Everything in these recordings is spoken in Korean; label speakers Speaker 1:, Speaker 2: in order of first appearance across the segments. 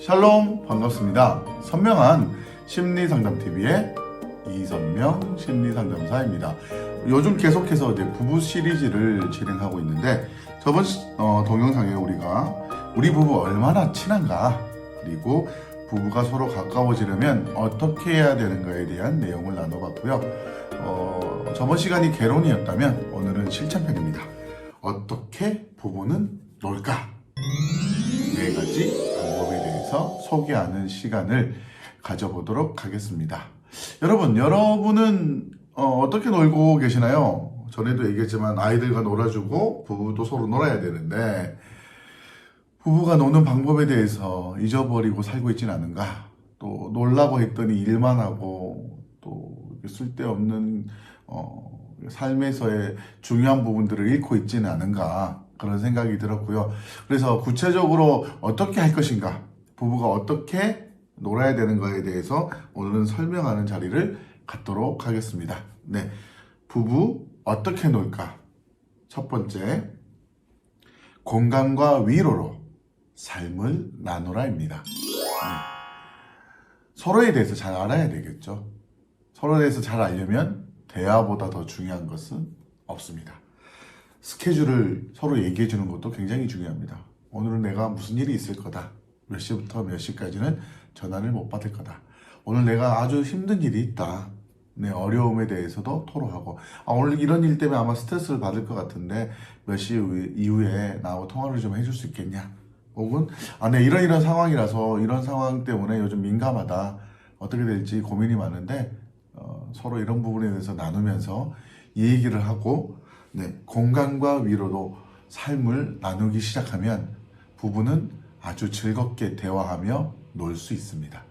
Speaker 1: 샬롬, 반갑습니다. 선명한 심리상담TV의 이선명 심리상담사입니다. 요즘 계속해서 이제 부부 시리즈를 진행하고 있는데, 저번 동영상에 우리 부부 얼마나 친한가, 그리고 부부가 서로 가까워지려면 어떻게 해야 되는가에 대한 내용을 나눠봤고요. 저번 시간이 개론이었다면 오늘은 실천편입니다. 어떻게 부부는 놀까? 4가지 방법에 대해서 소개하는 시간을 가져보도록 하겠습니다. 여러분은 어떻게 놀고 계시나요? 전에도 얘기했지만 아이들과 놀아주고 부부도 서로 놀아야 되는데, 부부가 노는 방법에 대해서 잊어버리고 살고 있지는 않은가? 또 놀라고 했더니 일만 하고 또 쓸데없는 삶에서의 중요한 부분들을 잃고 있지는 않은가? 그런 생각이 들었고요. 그래서 구체적으로 어떻게 할 것인가, 부부가 어떻게 놀아야 되는 거에 대해서 오늘은 설명하는 자리를 갖도록 하겠습니다. 네, 부부 어떻게 놀까? 첫 번째, 공감과 위로로 삶을 나누라입니다. 네. 서로에 대해서 잘 알아야 되겠죠. 서로에 대해서 잘 알려면 대화보다 더 중요한 것은 없습니다. 스케줄을 서로 얘기해 주는 것도 굉장히 중요합니다. 오늘은 내가 무슨 일이 있을 거다. 몇 시부터 몇 시까지는 전화를 못 받을 거다. 오늘 내가 아주 힘든 일이 있다. 내 어려움에 대해서도 토로하고, 오늘 이런 일 때문에 아마 스트레스를 받을 것 같은데 몇 시 이후에 나하고 통화를 좀 해줄 수 있겠냐? 혹은 네, 이런 상황이라서 이런 상황 때문에 요즘 민감하다. 어떻게 될지 고민이 많은데 서로 이런 부분에 대해서 나누면서 이 얘기를 하고, 네, 공감과 위로로 삶을 나누기 시작하면 부부는 아주 즐겁게 대화하며 놀 수 있습니다.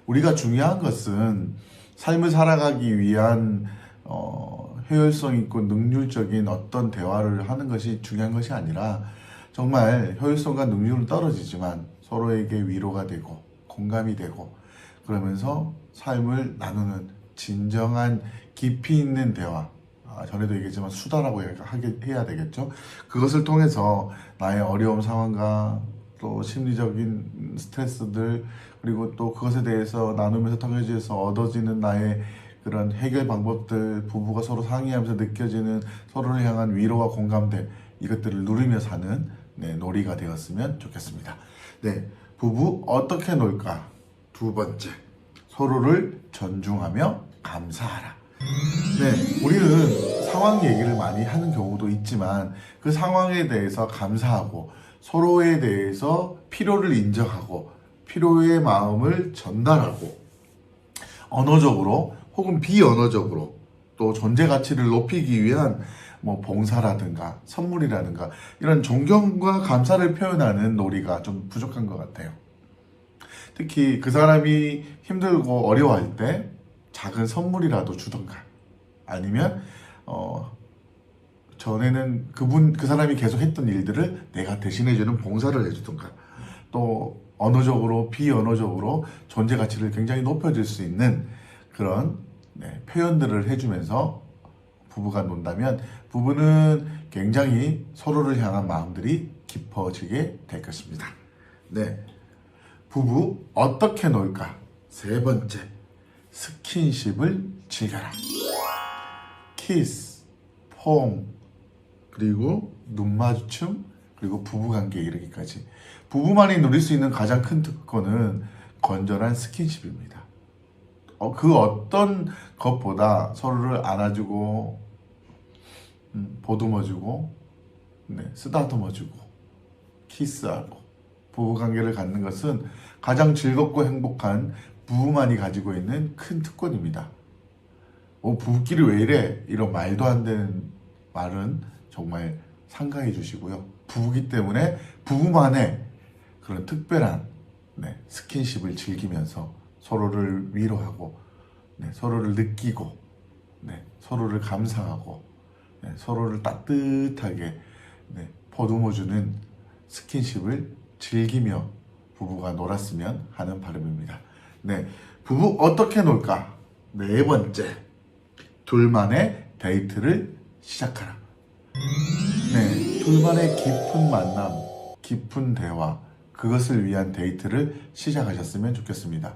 Speaker 1: 우리가 중요한 것은 삶을 살아가기 위한 효율성 있고 능률적인 어떤 대화를 하는 것이 중요한 것이 아니라, 정말 효율성과 능률은 떨어지지만 서로에게 위로가 되고 공감이 되고, 그러면서 삶을 나누는 진정한 깊이 있는 대화, 전에도 얘기했지만 수다라고 해야 되겠죠. 그것을 통해서 나의 어려운 상황과 또 심리적인 스트레스들, 그리고 또 그것에 대해서 나누면서 통해져서 얻어지는 나의 그런 해결 방법들, 부부가 서로 상의하면서 느껴지는 서로를 향한 위로와 공감대, 이것들을 누리며 사는 놀이가 되었으면 좋겠습니다. 네, 부부 어떻게 놀까? 두 번째, 서로를 존중하며 감사하라. 네, 우리는 상황 얘기를 많이 하는 경우도 있지만 그 상황에 대해서 감사하고, 서로에 대해서 필요를 인정하고 필요의 마음을 전달하고, 언어적으로 혹은 비언어적으로 또 존재 가치를 높이기 위한 봉사라든가 선물이라든가 이런 존경과 감사를 표현하는 놀이가 좀 부족한 것 같아요. 특히 그 사람이 힘들고 어려워할 때 작은 선물이라도 주던가, 아니면 전에는 그 사람이 계속 했던 일들을 내가 대신해주는 봉사를 해주던가, 또 언어적으로 비언어적으로 존재 가치를 굉장히 높여줄 수 있는 그런 표현들을 해주면서 부부가 논다면 부부는 굉장히 서로를 향한 마음들이 깊어지게 될 것입니다. 네, 부부 어떻게 놀까? 세 번째, 스킨십을 즐겨라. 키스, 폼, 그리고 눈 마주춤, 그리고 부부관계에 이르기까지 부부만이 누릴 수 있는 가장 큰 특권은 건전한 스킨십입니다. 그 어떤 것보다 서로를 안아주고 보듬어주고 쓰다듬어주고 키스하고 부부관계를 갖는 것은 가장 즐겁고 행복한 부부만이 가지고 있는 큰 특권입니다. 부부끼리 왜 이래? 이런 말도 안 되는 말은 정말 삼가해 주시고요. 부부기 때문에 부부만의 그런 특별한 스킨십을 즐기면서 서로를 위로하고, 서로를 느끼고, 서로를 감상하고, 서로를 따뜻하게 보듬어주는 스킨십을 즐기며 부부가 놀았으면 하는 바람입니다. 네, 부부 어떻게 놀까? 네 번째, 둘만의 데이트를 시작하라. 네, 둘만의 깊은 만남, 깊은 대화, 그것을 위한 데이트를 시작하셨으면 좋겠습니다.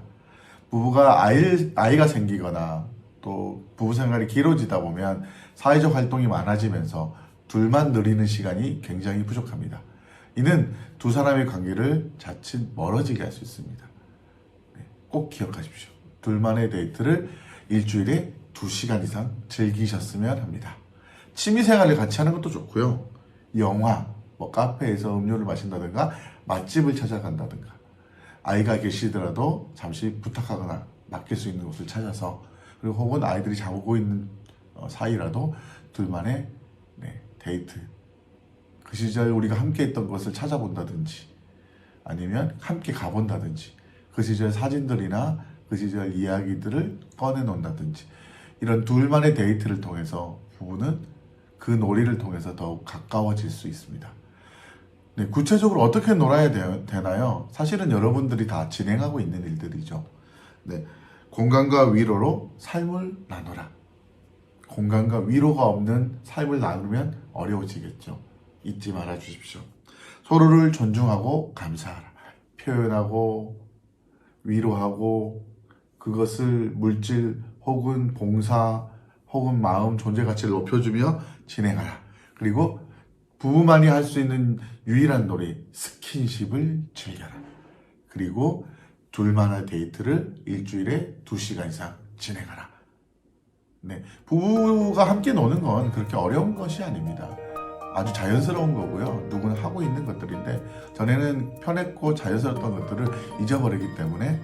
Speaker 1: 부부가 아이가 생기거나 또 부부 생활이 길어지다 보면 사회적 활동이 많아지면서 둘만 누리는 시간이 굉장히 부족합니다. 이는 두 사람의 관계를 자칫 멀어지게 할 수 있습니다. 꼭 기억하십시오. 둘만의 데이트를 일주일에 2시간 이상 즐기셨으면 합니다. 취미생활을 같이 하는 것도 좋고요. 영화, 카페에서 음료를 마신다든가 맛집을 찾아간다든가 아이가 계시더라도 잠시 부탁하거나 맡길 수 있는 곳을 찾아서 그리고 혹은 아이들이 자고 있는 사이라도 둘만의 데이트 그 시절 우리가 함께 했던 것을 찾아본다든지 아니면 함께 가본다든지 그 시절 사진들이나 그 시절 이야기들을 꺼내놓는다든지 이런 둘만의 데이트를 통해서 부부는 그 놀이를 통해서 더욱 가까워질 수 있습니다. 네, 구체적으로 어떻게 놀아야 되나요? 사실은 여러분들이 다 진행하고 있는 일들이죠. 네, 공감과 위로로 삶을 나누라. 공감과 위로가 없는 삶을 나누면 어려워지겠죠. 잊지 말아 주십시오. 서로를 존중하고 감사하라. 표현하고 위로하고 그것을 물질 혹은 봉사 혹은 마음 존재 가치를 높여주며 진행하라. 그리고 부부만이 할 수 있는 유일한 놀이 스킨십을 즐겨라. 그리고 둘만의 데이트를 일주일에 2시간 이상 진행하라. 네, 부부가 함께 노는 건 그렇게 어려운 것이 아닙니다. 아주 자연스러운 거고요. 누구나 하고 있는 것들인데 전에는 편했고 자연스러웠던 것들을 잊어버리기 때문에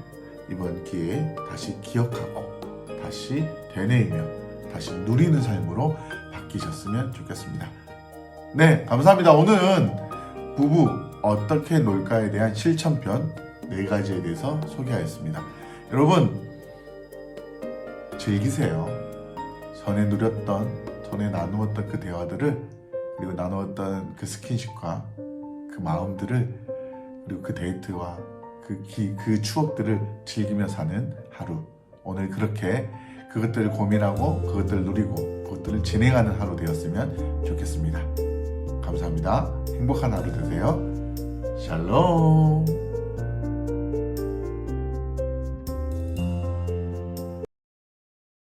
Speaker 1: 이번 기회에 다시 기억하고 다시 되뇌이며 다시 누리는 삶으로 바뀌셨으면 좋겠습니다. 네, 감사합니다. 오늘은 부부 어떻게 놀까에 대한 실천편 4가지에 대해서 소개하였습니다. 여러분 즐기세요. 전에 누렸던, 전에 나누었던 그 대화들을 그리고 나누었던 그 스킨십과 그 마음들을 그리고 그 데이트와 그 추억들을 즐기며 사는 하루. 오늘 그렇게 그것들을 고민하고 그것들을 누리고 그것들을 진행하는 하루 되었으면 좋겠습니다. 감사합니다. 행복한 하루 되세요. 샬롬.